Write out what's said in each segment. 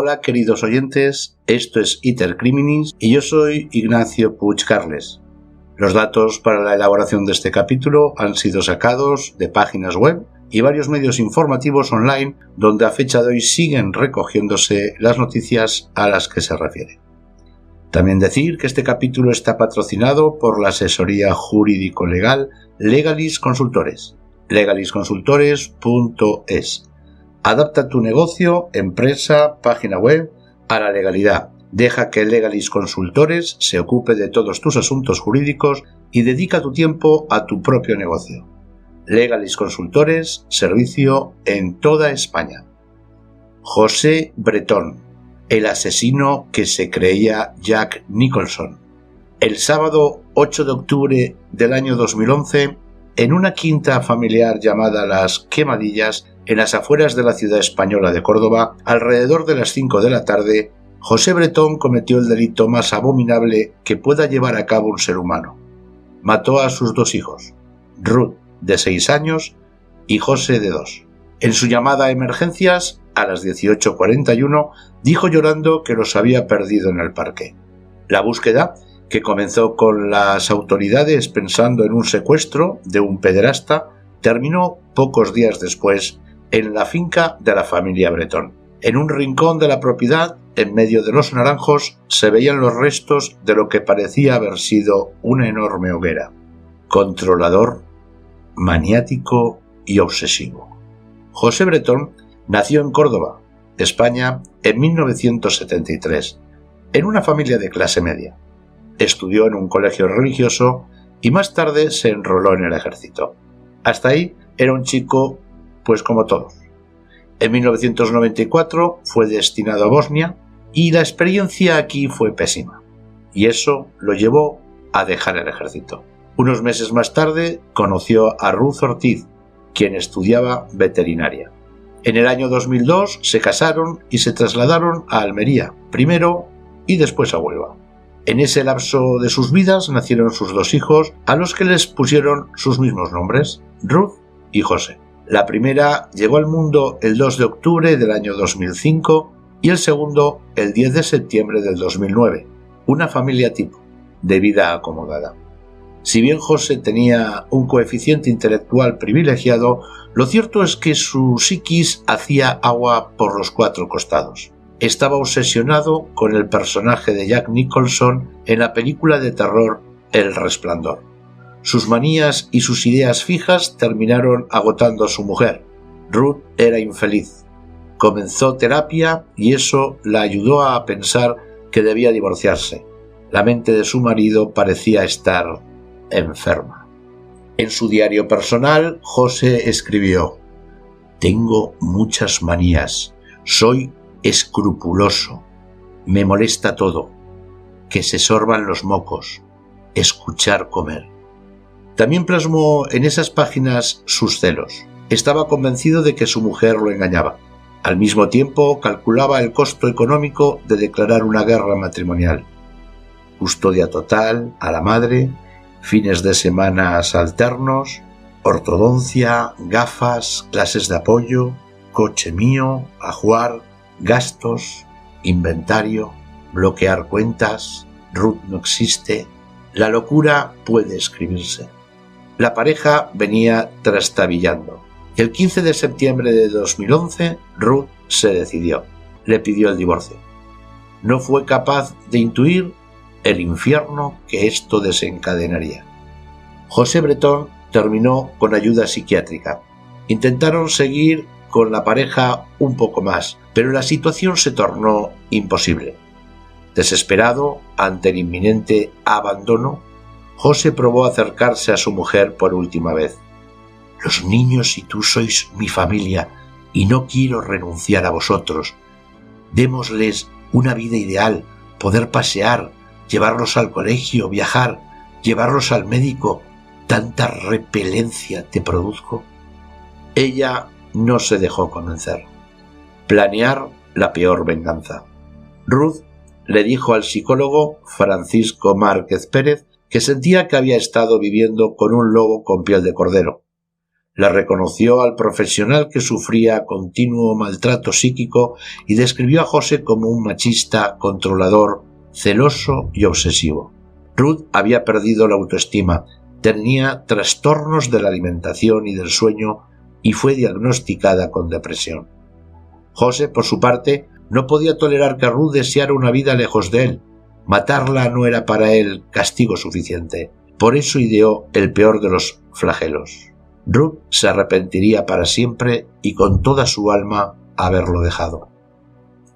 Hola queridos oyentes, esto es Iter Criminis y yo soy Ignacio Puig Carles. Los datos para la elaboración de este capítulo han sido sacados de páginas web y varios medios informativos online donde a fecha de hoy siguen recogiéndose las noticias a las que se refiere. También decir que este capítulo está patrocinado por la asesoría jurídico-legal Legalis Consultores, legalisconsultores.es. Adapta tu negocio, empresa, página web a la legalidad. Deja que Legalis Consultores se ocupe de todos tus asuntos jurídicos y dedica tu tiempo a tu propio negocio. Legalis Consultores, servicio en toda España. José Bretón, el asesino que se creía Jack Nicholson. El sábado 8 de octubre del año 2011, en una quinta familiar llamada Las Quemadillas, en las afueras de la ciudad española de Córdoba, alrededor de las 5 de la tarde, José Bretón cometió el delito más abominable que pueda llevar a cabo un ser humano. Mató a sus dos hijos, Ruth, de 6 años, y José, de 2. En su llamada a emergencias, a las 18:41, dijo llorando que los había perdido en el parque. La búsqueda, que comenzó con las autoridades pensando en un secuestro de un pederasta, terminó pocos días después en la finca de la familia Bretón. En un rincón de la propiedad, en medio de los naranjos, se veían los restos de lo que parecía haber sido una enorme hoguera. Controlador, maniático y obsesivo. José Bretón nació en Córdoba, España, en 1973, en una familia de clase media. Estudió en un colegio religioso y más tarde se enroló en el ejército. Hasta ahí era un chico, pues como todos. En 1994 fue destinado a Bosnia y la experiencia aquí fue pésima. Y eso lo llevó a dejar el ejército. Unos meses más tarde conoció a Ruth Ortiz, quien estudiaba veterinaria. En el año 2002 se casaron y se trasladaron a Almería, primero y después a Huelva. En ese lapso de sus vidas nacieron sus dos hijos, a los que les pusieron sus mismos nombres, Ruth y José. La primera llegó al mundo el 2 de octubre del año 2005 y el segundo el 10 de septiembre del 2009, una familia tipo, de vida acomodada. Si bien José tenía un coeficiente intelectual privilegiado, lo cierto es que su psiquis hacía agua por los 4 costados. Estaba obsesionado con el personaje de Jack Nicholson en la película de terror El Resplandor. Sus manías y sus ideas fijas terminaron agotando a su mujer. Ruth era infeliz. Comenzó terapia y eso la ayudó a pensar que debía divorciarse. La mente de su marido parecía estar enferma. En su diario personal, José escribió: «Tengo muchas manías. Soy escrupuloso. Me molesta todo. Que se sorban los mocos. Escuchar comer». También plasmó en esas páginas sus celos. Estaba convencido de que su mujer lo engañaba. Al mismo tiempo, calculaba el costo económico de declarar una guerra matrimonial. Custodia total a la madre, fines de semana alternos, ortodoncia, gafas, clases de apoyo, coche mío, ajuar, gastos, inventario, bloquear cuentas, Ruth no existe. La locura puede escribirse. La pareja venía trastabillando. El 15 de septiembre de 2011, Ruth se decidió. Le pidió el divorcio. No fue capaz de intuir el infierno que esto desencadenaría. José Bretón terminó con ayuda psiquiátrica. Intentaron seguir con la pareja un poco más, pero la situación se tornó imposible. Desesperado ante el inminente abandono, José probó acercarse a su mujer por última vez. «Los niños y tú sois mi familia y no quiero renunciar a vosotros. Démosles una vida ideal, poder pasear, llevarlos al colegio, viajar, llevarlos al médico. ¿Tanta repelencia te produzco?» Ella no se dejó convencer. Planear la peor venganza. Ruth le dijo al psicólogo Francisco Márquez Pérez que sentía que había estado viviendo con un lobo con piel de cordero. Le reconoció al profesional que sufría continuo maltrato psíquico y describió a José como un machista, controlador, celoso y obsesivo. Ruth había perdido la autoestima, tenía trastornos de la alimentación y del sueño y fue diagnosticada con depresión. José, por su parte, no podía tolerar que Ruth deseara una vida lejos de él. Matarla no era para él castigo suficiente. Por eso ideó el peor de los flagelos. Ruth se arrepentiría para siempre y con toda su alma haberlo dejado.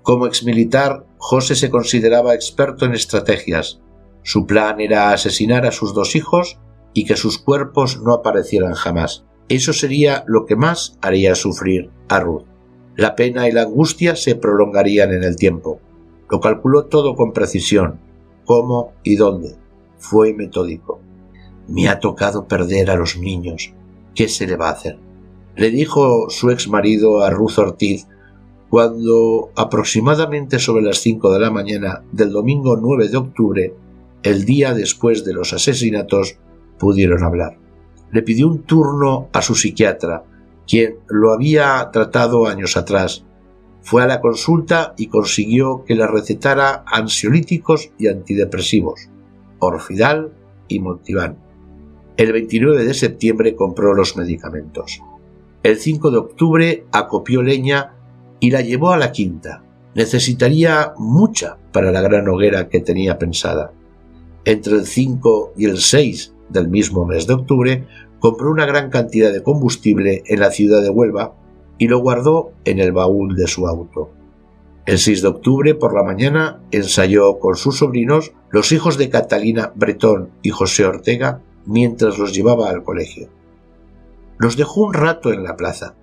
Como exmilitar, José se consideraba experto en estrategias. Su plan era asesinar a sus 2 hijos y que sus cuerpos no aparecieran jamás. Eso sería lo que más haría sufrir a Ruth. La pena y la angustia se prolongarían en el tiempo. Lo calculó todo con precisión. ¿Cómo y dónde? Fue metódico. «Me ha tocado perder a los niños. ¿Qué se le va a hacer?», le dijo su exmarido a Ruth Ortiz cuando, aproximadamente sobre las 5 de la mañana del domingo 9 de octubre, el día después de los asesinatos, pudieron hablar. Le pidió un turno a su psiquiatra, quien lo había tratado años atrás. Fue a la consulta y consiguió que le recetara ansiolíticos y antidepresivos, Orfidal y Montivan. El 29 de septiembre compró los medicamentos. El 5 de octubre acopió leña y la llevó a la quinta. Necesitaría mucha para la gran hoguera que tenía pensada. Entre el 5 y el 6 del mismo mes de octubre, compró una gran cantidad de combustible en la ciudad de Huelva y lo guardó en el baúl de su auto. El 6 de octubre por la mañana ensayó con sus sobrinos, los hijos de Catalina Bretón y José Ortega, mientras los llevaba al colegio. Los dejó un rato en la plaza.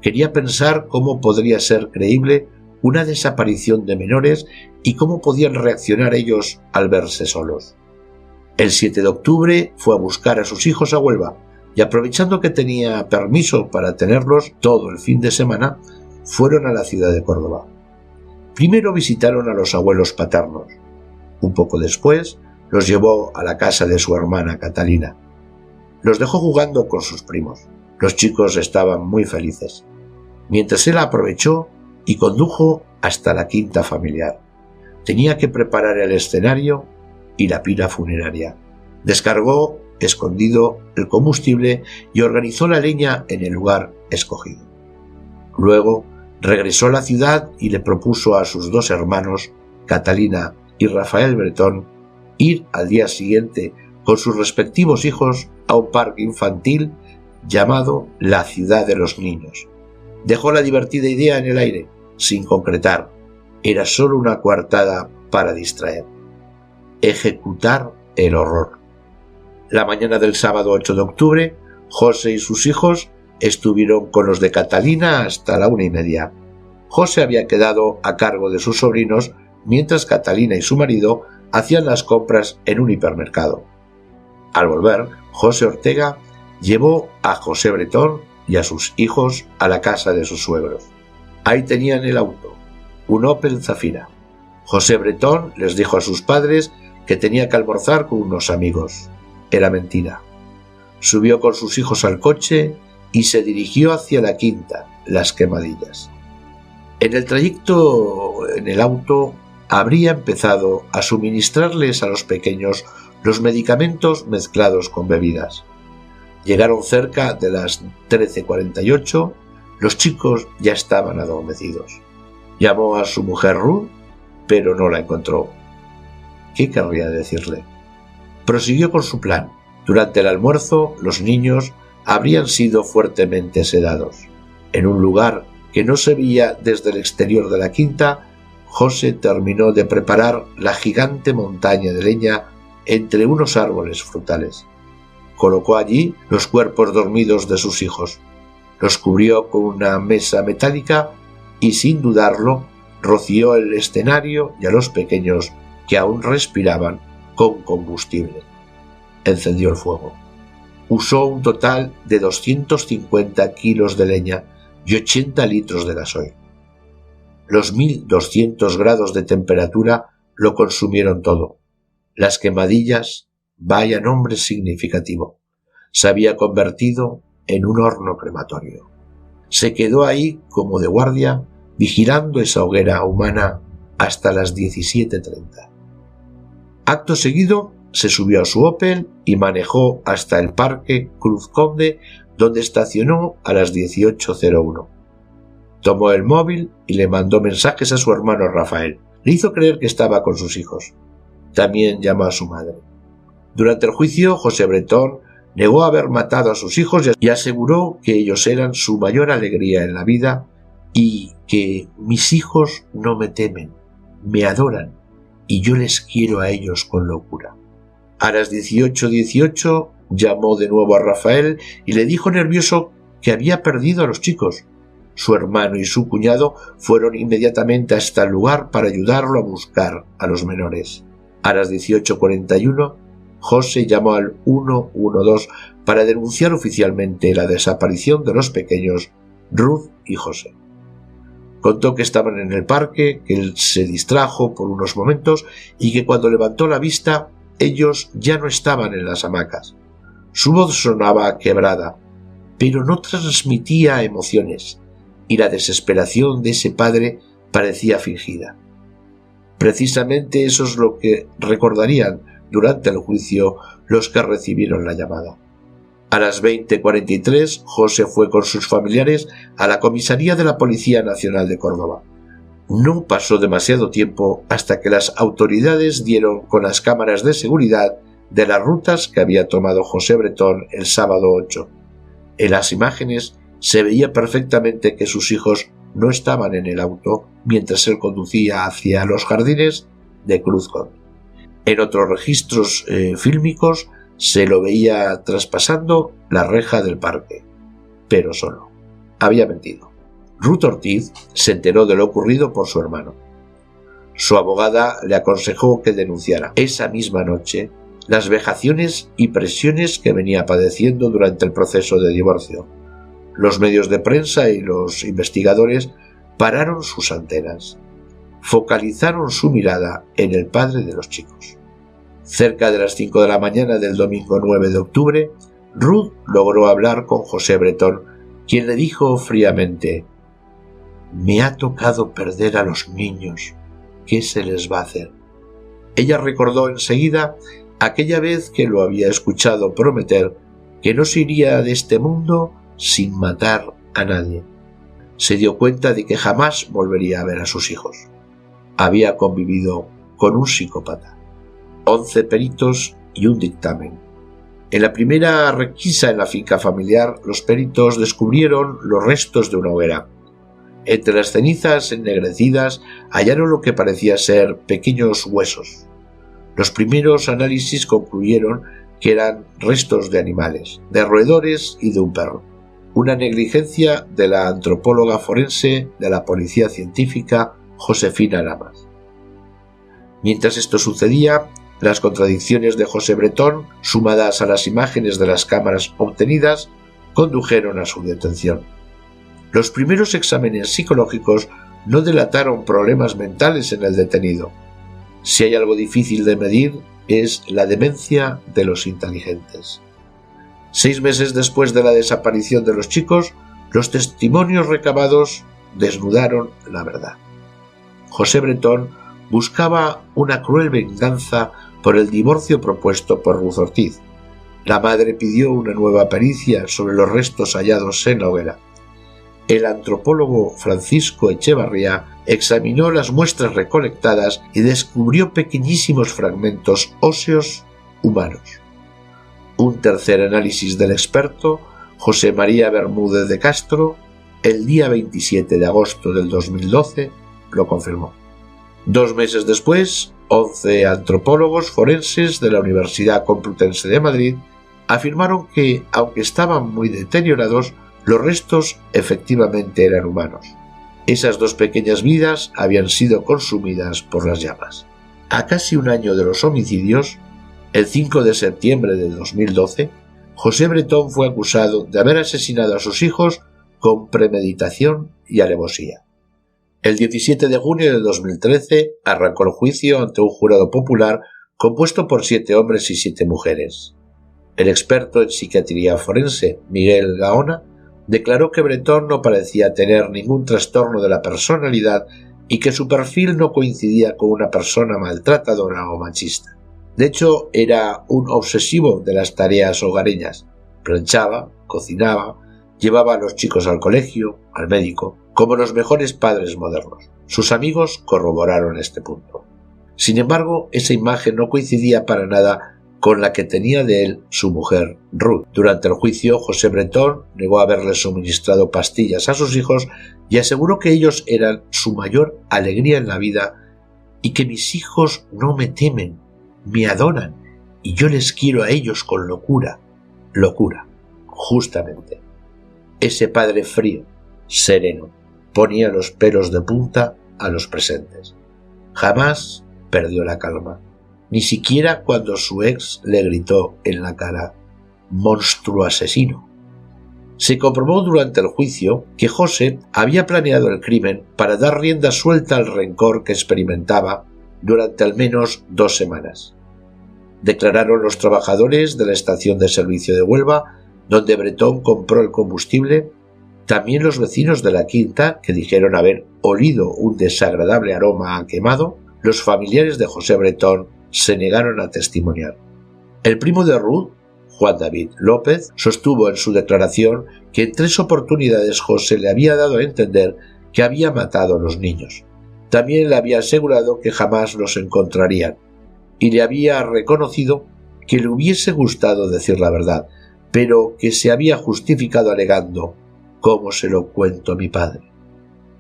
Quería pensar cómo podría ser creíble una desaparición de menores y cómo podían reaccionar ellos al verse solos. El 7 de octubre fue a buscar a sus hijos a Huelva y, aprovechando que tenía permiso para tenerlos todo el fin de semana, fueron a la ciudad de Córdoba. Primero visitaron a los abuelos paternos. Un poco después los llevó a la casa de su hermana Catalina. Los dejó jugando con sus primos. Los chicos estaban muy felices, mientras él aprovechó y condujo hasta la quinta familiar. Tenía que preparar el escenario y la pira funeraria. Descargó, escondido, el combustible y organizó la leña en el lugar escogido. Luego regresó a la ciudad y le propuso a sus 2 hermanos, Catalina y Rafael Bretón, ir al día siguiente con sus respectivos hijos a un parque infantil llamado La Ciudad de los Niños. Dejó la divertida idea en el aire, sin concretar. Era solo una coartada para distraer. Ejecutar el horror. La mañana del sábado 8 de octubre, José y sus hijos estuvieron con los de Catalina hasta la 1:30. José había quedado a cargo de sus sobrinos, mientras Catalina y su marido hacían las compras en un hipermercado. Al volver, José Ortega llevó a José Bretón y a sus hijos a la casa de sus suegros. Ahí tenían el auto, un Opel Zafira. José Bretón les dijo a sus padres que tenía que almorzar con unos amigos. Era mentira. Subió con sus hijos al coche y se dirigió hacia la quinta, Las Quemadillas. En el trayecto en el auto habría empezado a suministrarles a los pequeños los medicamentos mezclados con bebidas. Llegaron cerca de las 13:48, los chicos ya estaban adormecidos. Llamó a su mujer Ruth, pero no la encontró. ¿Qué querría decirle? Prosiguió con su plan. Durante el almuerzo, los niños habrían sido fuertemente sedados. En un lugar que no se veía desde el exterior de la quinta, José terminó de preparar la gigante montaña de leña entre unos árboles frutales. Colocó allí los cuerpos dormidos de sus hijos, los cubrió con una mesa metálica y, sin dudarlo, roció el escenario y a los pequeños, que aún respiraban, con combustible. Encendió el fuego. Usó un total de 250 kilos de leña y 80 litros de gasoil. Los 1200 grados de temperatura lo consumieron todo. Las Quemadillas, vaya nombre significativo, se había convertido en un horno crematorio. Se quedó ahí como de guardia, vigilando esa hoguera humana hasta las 17:30. Acto seguido, se subió a su Opel y manejó hasta el Parque Cruz Conde, donde estacionó a las 18:01. Tomó el móvil y le mandó mensajes a su hermano Rafael. Le hizo creer que estaba con sus hijos. También llamó a su madre. Durante el juicio, José Bretón negó haber matado a sus hijos y aseguró que ellos eran su mayor alegría en la vida y que mis hijos no me temen, me adoran y yo les quiero a ellos con locura. A las 18:18 llamó de nuevo a Rafael y le dijo nervioso que había perdido a los chicos. Su hermano y su cuñado fueron inmediatamente hasta el lugar para ayudarlo a buscar a los menores. A las 18:41, José llamó al 112 para denunciar oficialmente la desaparición de los pequeños Ruth y José. Contó que estaban en el parque, que él se distrajo por unos momentos y que cuando levantó la vista, ellos ya no estaban en las hamacas. Su voz sonaba quebrada, pero no transmitía emociones, y la desesperación de ese padre parecía fingida. Precisamente eso es lo que recordarían durante el juicio los que recibieron la llamada. A las 20:43, José fue con sus familiares a la comisaría de la Policía Nacional de Córdoba. No pasó demasiado tiempo hasta que las autoridades dieron con las cámaras de seguridad de las rutas que había tomado José Bretón el sábado 8. En las imágenes se veía perfectamente que sus hijos no estaban en el auto mientras él conducía hacia los jardines de Cruz Conde. En otros registros fílmicos se lo veía traspasando la reja del parque, pero solo. Había mentido. Ruth Ortiz se enteró de lo ocurrido por su hermano. Su abogada le aconsejó que denunciara esa misma noche las vejaciones y presiones que venía padeciendo durante el proceso de divorcio. Los medios de prensa y los investigadores pararon sus antenas. Focalizaron su mirada en el padre de los chicos. Cerca de las 5 de la mañana del domingo 9 de octubre, Ruth logró hablar con José Bretón, quien le dijo fríamente: «Me ha tocado perder a los niños. ¿Qué se les va a hacer?». Ella recordó enseguida aquella vez que lo había escuchado prometer que no se iría de este mundo sin matar a nadie. Se dio cuenta de que jamás volvería a ver a sus hijos. Había convivido con un psicópata. 11 peritos y un dictamen. En la primera requisa en la finca familiar, los peritos descubrieron los restos de una hoguera. Entre las cenizas ennegrecidas hallaron lo que parecía ser pequeños huesos. Los primeros análisis concluyeron que eran restos de animales, de roedores y de un perro. Una negligencia de la antropóloga forense de la Policía Científica Josefina Lamas. Mientras esto sucedía, las contradicciones de José Bretón, sumadas a las imágenes de las cámaras obtenidas, condujeron a su detención. Los primeros exámenes psicológicos no delataron problemas mentales en el detenido. Si hay algo difícil de medir, es la demencia de los inteligentes. 6 meses después de la desaparición de los chicos, los testimonios recabados desnudaron la verdad. José Bretón buscaba una cruel venganza por el divorcio propuesto por Ruth Ortiz. La madre pidió una nueva pericia sobre los restos hallados en la hoguera. El antropólogo Francisco Echevarría examinó las muestras recolectadas y descubrió pequeñísimos fragmentos óseos humanos. Un tercer análisis del experto, José María Bermúdez de Castro, el día 27 de agosto del 2012, lo confirmó. 2 meses después, 11 antropólogos forenses de la Universidad Complutense de Madrid afirmaron que, aunque estaban muy deteriorados, los restos efectivamente eran humanos. Esas 2 pequeñas vidas habían sido consumidas por las llamas. A casi un año de los homicidios, el 5 de septiembre de 2012, José Bretón fue acusado de haber asesinado a sus hijos con premeditación y alevosía. El 17 de junio de 2013 arrancó el juicio ante un jurado popular compuesto por 7 hombres y 7 mujeres. El experto en psiquiatría forense, Miguel Gaona, declaró que Bretón no parecía tener ningún trastorno de la personalidad y que su perfil no coincidía con una persona maltratadora o machista. De hecho, era un obsesivo de las tareas hogareñas. Planchaba, cocinaba, llevaba a los chicos al colegio, al médico, como los mejores padres modernos. Sus amigos corroboraron este punto. Sin embargo, esa imagen no coincidía para nada con la que tenía de él su mujer, Ruth. Durante el juicio, José Bretón negó haberle suministrado pastillas a sus hijos y aseguró que ellos eran su mayor alegría en la vida y que mis hijos no me temen, me adoran y yo les quiero a ellos con locura. Locura, justamente. Ese padre frío, sereno, ponía los pelos de punta a los presentes. Jamás perdió la calma, ni siquiera cuando su ex le gritó en la cara: «monstruo asesino». Se comprobó durante el juicio que José había planeado el crimen para dar rienda suelta al rencor que experimentaba durante al menos 2 semanas. Declararon los trabajadores de la estación de servicio de Huelva, donde Bretón compró el combustible, también los vecinos de la quinta, que dijeron haber olido un desagradable aroma a quemado. Los familiares de José Bretón se negaron a testimoniar. El primo de Ruth, Juan David López, sostuvo en su declaración que en 3 oportunidades José le había dado a entender que había matado a los niños. También le había asegurado que jamás los encontrarían y le había reconocido que le hubiese gustado decir la verdad, pero que se había justificado alegando: «¿Cómo se lo cuento a mi padre?».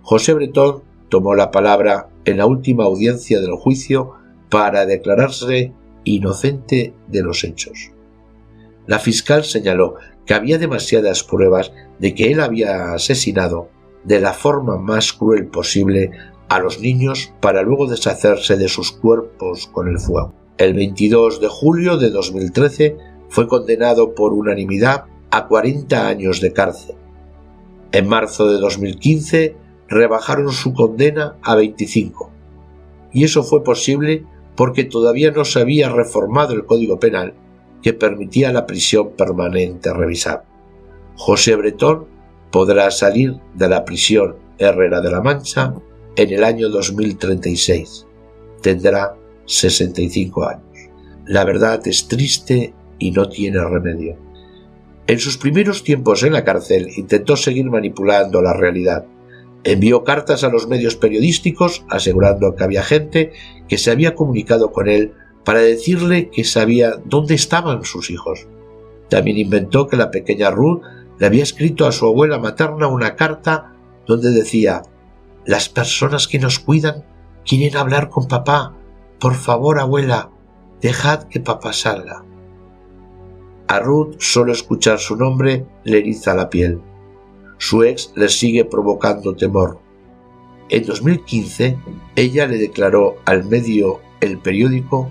José Bretón tomó la palabra en la última audiencia del juicio para declararse inocente de los hechos. La fiscal señaló que había demasiadas pruebas de que él había asesinado de la forma más cruel posible a los niños para luego deshacerse de sus cuerpos con el fuego. El 22 de julio de 2013 fue condenado por unanimidad a 40 años de cárcel. En marzo de 2015 rebajaron su condena a 25, y eso fue posible porque todavía no se había reformado el Código Penal que permitía la prisión permanente revisable. José Bretón podrá salir de la prisión Herrera de la Mancha en el año 2036. Tendrá 65 años. La verdad es triste y no tiene remedio. En sus primeros tiempos en la cárcel intentó seguir manipulando la realidad. Envió cartas a los medios periodísticos asegurando que había gente que se había comunicado con él para decirle que sabía dónde estaban sus hijos. También inventó que la pequeña Ruth le había escrito a su abuela materna una carta donde decía: «Las personas que nos cuidan quieren hablar con papá. Por favor, abuela, dejad que papá salga». A Ruth solo escuchar su nombre le eriza la piel. Su ex le sigue provocando temor. En 2015, ella le declaró al medio El Periódico: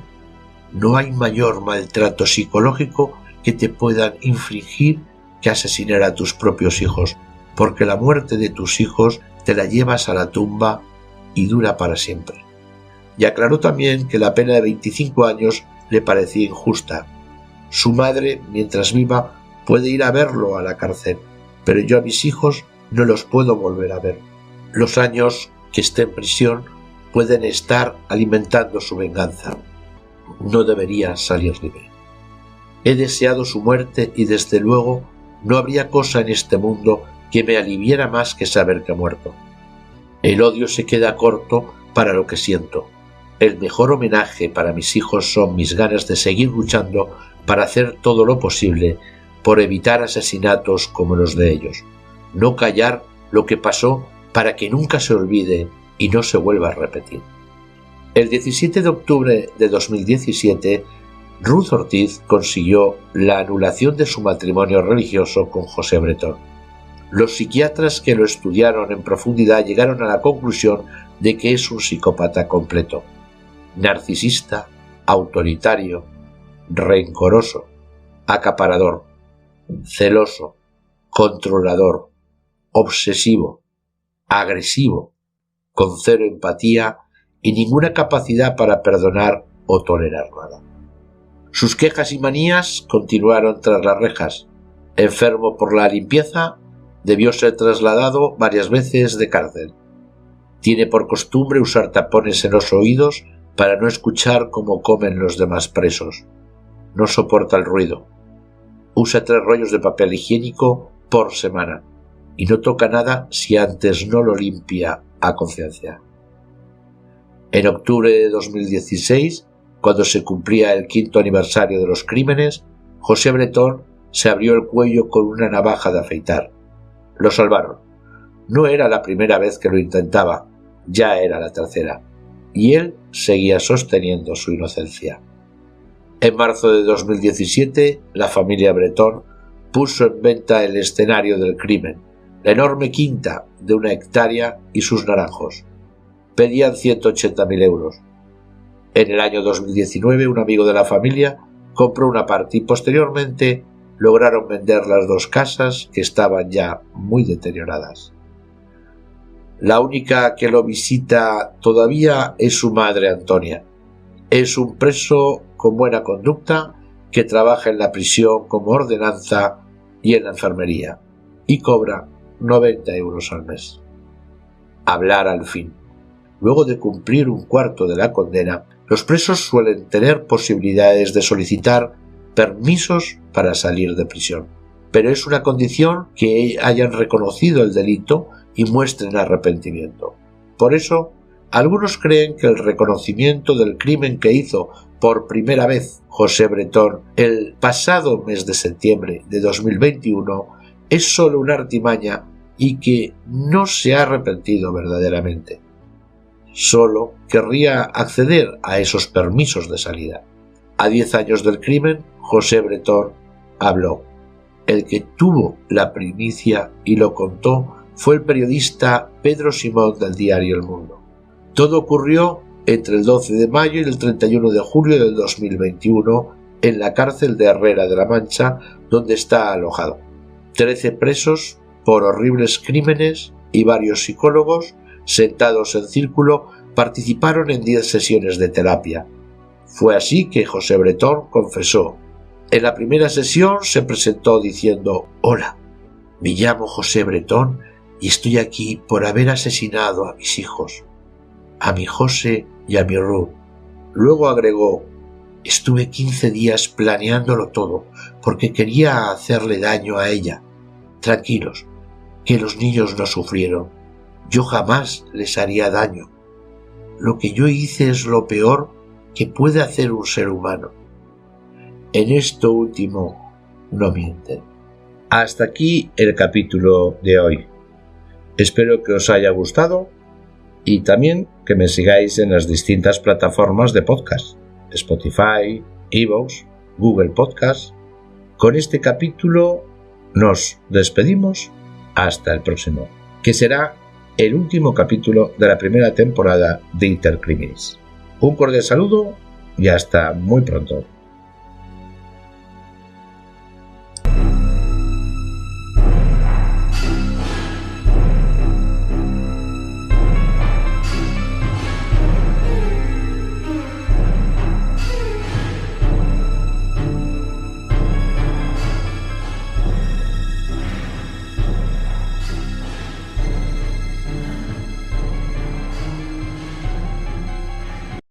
«No hay mayor maltrato psicológico que te puedan infligir que asesinar a tus propios hijos, porque la muerte de tus hijos te la llevas a la tumba y dura para siempre». Y aclaró también que la pena de 25 años le parecía injusta. Su madre, mientras viva, puede ir a verlo a la cárcel, pero yo a mis hijos no los puedo volver a ver. Los años que esté en prisión pueden estar alimentando su venganza. No debería salir libre. He deseado su muerte y desde luego no habría cosa en este mundo que me aliviara más que saber que ha muerto. El odio se queda corto para lo que siento. El mejor homenaje para mis hijos son mis ganas de seguir luchando para hacer todo lo posible por evitar asesinatos como los de ellos. No callar lo que pasó para que nunca se olvide y no se vuelva a repetir. El 17 de octubre de 2017, Ruth Ortiz consiguió la anulación de su matrimonio religioso con José Bretón. Los psiquiatras que lo estudiaron en profundidad llegaron a la conclusión de que es un psicópata completo. Narcisista, autoritario, rencoroso, acaparador, celoso, controlador, obsesivo, agresivo, con 0 empatía y ninguna capacidad para perdonar o tolerar nada. Sus quejas y manías continuaron tras las rejas. Enfermo por la limpieza, debió ser trasladado varias veces de cárcel. Tiene por costumbre usar tapones en los oídos para no escuchar cómo comen los demás presos. No soporta el ruido. Usa 3 rollos de papel higiénico por semana y no toca nada si antes no lo limpia a conciencia. En octubre de 2016, cuando se cumplía el 5º aniversario de los crímenes, José Bretón se abrió el cuello con una navaja de afeitar. Lo salvaron. No era la primera vez que lo intentaba, ya era la tercera, y él seguía sosteniendo su inocencia. En marzo de 2017, la familia Bretón puso en venta el escenario del crimen, la enorme quinta de 1 hectárea y sus naranjos. Pedían 180.000 euros. En el año 2019, un amigo de la familia compró una parte y posteriormente lograron vender las 2 casas que estaban ya muy deterioradas. La única que lo visita todavía es su madre Antonia. Es un preso con buena conducta que trabaja en la prisión como ordenanza y en la enfermería y cobra 90 euros al mes. Hablar al fin. Luego de cumplir 1/4 de la condena, los presos suelen tener posibilidades de solicitar permisos para salir de prisión, pero es una condición que hayan reconocido el delito y muestren arrepentimiento. Por eso, algunos creen que el reconocimiento del crimen que hizo por primera vez José Bretón el pasado mes de septiembre de 2021 es solo una artimaña y que no se ha arrepentido verdaderamente. Solo querría acceder a esos permisos de salida. A 10 años del crimen, José Bretón habló. El que tuvo la primicia y lo contó fue el periodista Pedro Simón del diario El Mundo. Todo ocurrió entre el 12 de mayo y el 31 de julio del 2021 en la cárcel de Herrera de la Mancha, donde está alojado. 13 presos por horribles crímenes y varios psicólogos, sentados en círculo, participaron en 10 sesiones de terapia. Fue así que José Bretón confesó. En la primera sesión se presentó diciendo: «Hola, me llamo José Bretón y estoy aquí por haber asesinado a mis hijos, a mi José y a mi Ruth». Luego agregó: «Estuve 15 días planeándolo todo porque quería hacerle daño a ella. Tranquilos, que los niños no sufrieron. Yo jamás les haría daño. Lo que yo hice es lo peor que puede hacer un ser humano. En esto último no mienten». Hasta aquí el capítulo de hoy. Espero que os haya gustado y también que me sigáis en las distintas plataformas de podcast: Spotify, iVoox, Google Podcast. Con este capítulo nos despedimos hasta el próximo, que será el último capítulo de la primera temporada de Iter Criminis. Un cordial saludo y hasta muy pronto.